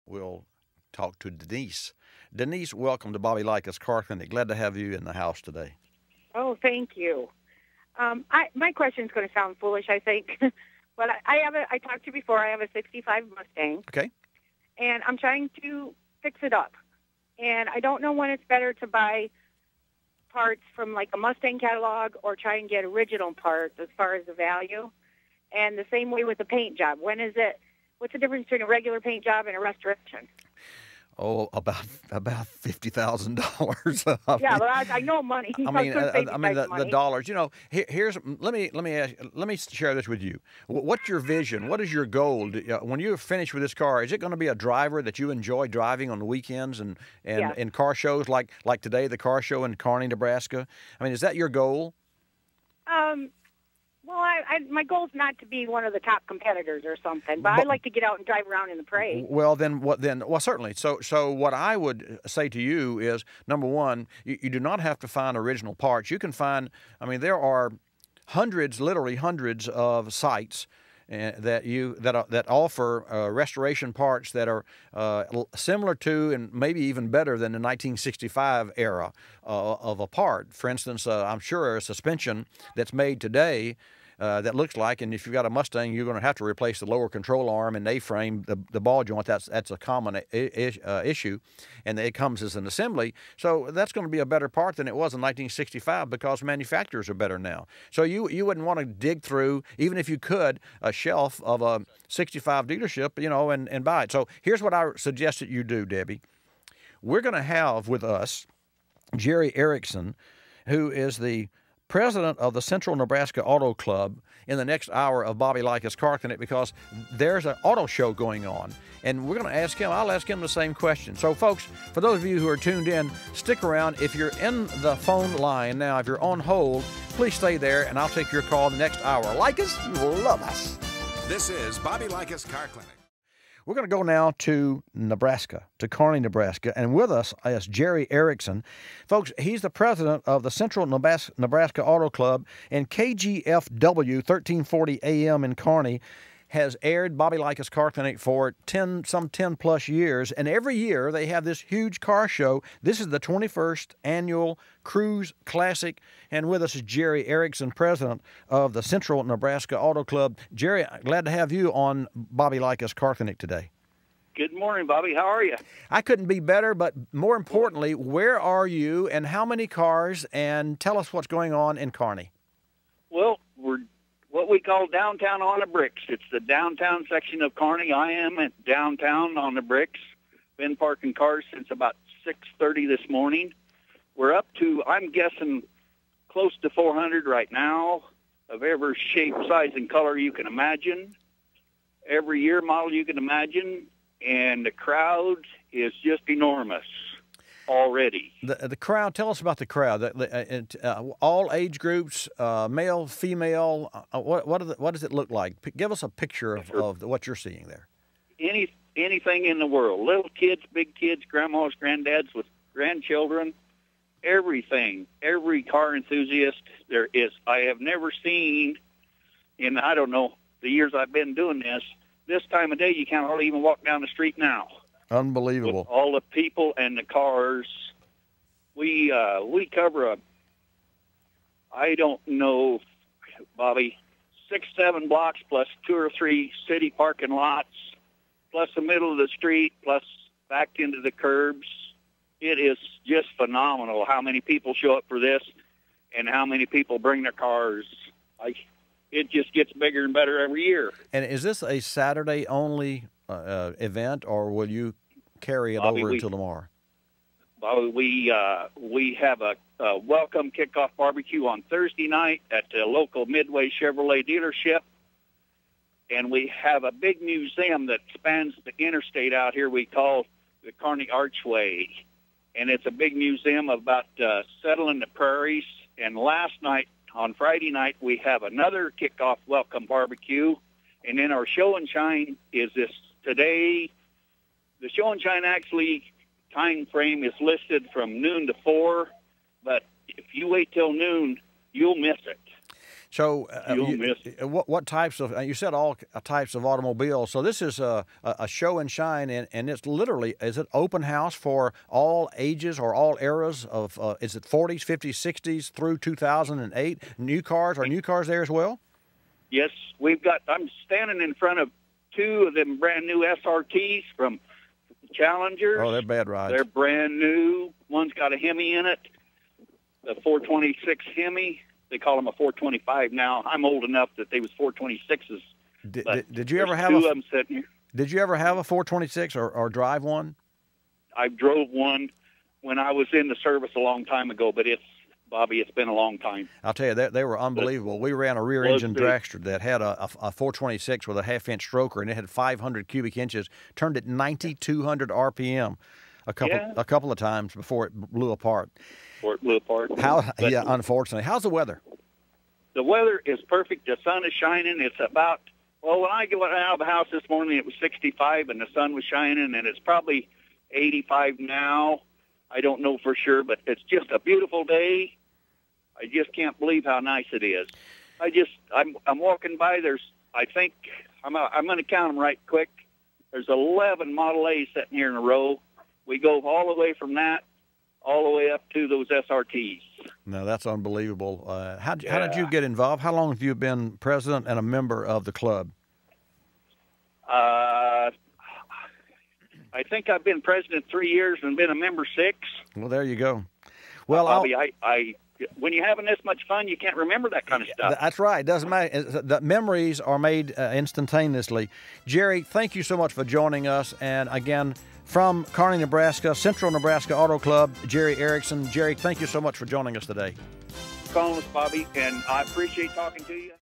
we'll talk to Denise. Denise, welcome to Bobby Likas Car Clinic. Glad to have you in the house today. Oh, thank you. My question is going to sound foolish, I think, but I talked to you before. I have a '65 Mustang. Okay. And I'm trying to fix it up. And I don't know when it's better to buy parts from like a Mustang catalog or try and get original parts as far as the value. And the same way with the paint job. What's the difference between a regular paint job and a restoration? Oh, about $50,000. Yeah, but I know money. The dollars. You know, let me share this with you. What's your vision? What is your goal? When you're finished with this car, is it going to be a driver that you enjoy driving on the weekends and in car shows like today, the car show in Kearney, Nebraska? I mean, is that your goal? Well, my goal's not to be one of the top competitors or something, but I like to get out and drive around in the parade. Well, well, certainly. So what I would say to you is, number one, you do not have to find original parts. You can find, there are literally hundreds of sites that offer restoration parts that are similar to and maybe even better than the 1965 era of a part. For instance, I'm sure a suspension that's made today that looks like, and if you've got a Mustang, you're going to have to replace the lower control arm and A-frame, the ball joint. That's a common issue, and it comes as an assembly. So that's going to be a better part than it was in 1965 because manufacturers are better now. So you wouldn't want to dig through, even if you could, a shelf of a 65 dealership, and buy it. So here's what I suggest that you do, Debbie. We're going to have with us Jerry Erickson, who is the president of the Central Nebraska Auto Club, in the next hour of Bobby Likas Car Clinic, because there's an auto show going on. And we're going to ask him, I'll ask him the same question. So, folks, for those of you who are tuned in, stick around. If you're in the phone line now, if you're on hold, please stay there, and I'll take your call the next hour. Like us, you will love us. This is Bobby Likas Car Clinic. We're going to go now to Nebraska, to Kearney, Nebraska, and with us is Jerry Erickson. Folks, he's the president of the Central Nebraska Auto Club, and KGFW 1340 AM in Kearney has aired Bobby Likas Car Clinic for 10 plus years, and every year they have this huge car show. This is the 21st annual Cruise Classic, and with us is Jerry Erickson, president of the Central Nebraska Auto Club. Jerry, glad to have you on Bobby Likas Car Clinic today. Good morning, Bobby. How are you? I couldn't be better, but more importantly, where are you and how many cars, and tell us what's going on in Kearney. Well, we're what we call downtown on the bricks. It's the downtown section of Kearney. I am at downtown on the bricks. Been parking cars since about 6:30 this morning. We're up to, I'm guessing, close to 400 right now of every shape, size, and color you can imagine. Every year model you can imagine. And the crowd is just enormous already. The crowd, tell us about the crowd. All age groups, male, female, what does it look like? Give us a picture of what you're seeing there. Anything in the world. Little kids, big kids, grandmas, granddads with grandchildren, everything. Every car enthusiast there is. I have never seen, in, I don't know, the years I've been doing this time of day, you can't hardly even walk down the street now. Unbelievable. With all the people and the cars. We cover I don't know, Bobby, 6-7 blocks plus 2 or 3 city parking lots, plus the middle of the street, plus back into the curbs. It is just phenomenal how many people show up for this and how many people bring their cars. It just gets bigger and better every year. And is this a Saturday-only event, or will you carry it over until tomorrow? Bobby, we have a welcome kickoff barbecue on Thursday night at the local Midway Chevrolet dealership, and we have a big museum that spans the interstate out here we call the Kearney Archway, and it's a big museum about settling the prairies. And last night, on Friday night, we have another kickoff welcome barbecue, and then our show and shine is this today. The show and shine actually time frame is listed from noon to 4, but if you wait till noon, you'll miss it. So, You'll miss it. what types of? You said all types of automobiles. So this is a show and shine, and it's literally, is it open house for all ages or all eras of? Is it 40s, 50s, 60s through 2008? New cars, are new cars there as well? Yes, we've got. I'm standing in front of two of them brand new SRTs from Challengers. Oh, they're bad rides. They're brand new. One's got a Hemi in it, the 426 Hemi. They call them a 425 now. I'm old enough that they was 426s. Did you ever have two of them sitting here? Did you ever have a 426 or drive one? I drove one when I was in the service a long time ago, but Bobby, it's been a long time. I'll tell you, they were unbelievable. We ran a rear-engine dragster that had a 426 with a half-inch stroker, and it had 500 cubic inches, turned at 9,200 RPM a couple of times before it blew apart. Before it blew apart. Yeah, unfortunately. How's the weather? The weather is perfect. The sun is shining. It's about, well, when I got out of the house this morning, it was 65, and the sun was shining, and it's probably 85 now. I don't know for sure, but it's just a beautiful day. I just can't believe how nice it is. I'm walking by. I think I'm going to count them right quick. There's 11 Model A's sitting here in a row. We go all the way from that all the way up to those SRTs. No, that's unbelievable. How did you get involved? How long have you been president and a member of the club? I think I've been president 3 years and been a member 6. Well, there you go. Well, Bobby, when you're having this much fun, you can't remember that kind of stuff. That's right. It doesn't matter. The memories are made instantaneously. Jerry, thank you so much for joining us. And again, from Kearney, Nebraska, Central Nebraska Auto Club, Jerry Erickson. Jerry, thank you so much for joining us today. Calling us, Bobby, and I appreciate talking to you.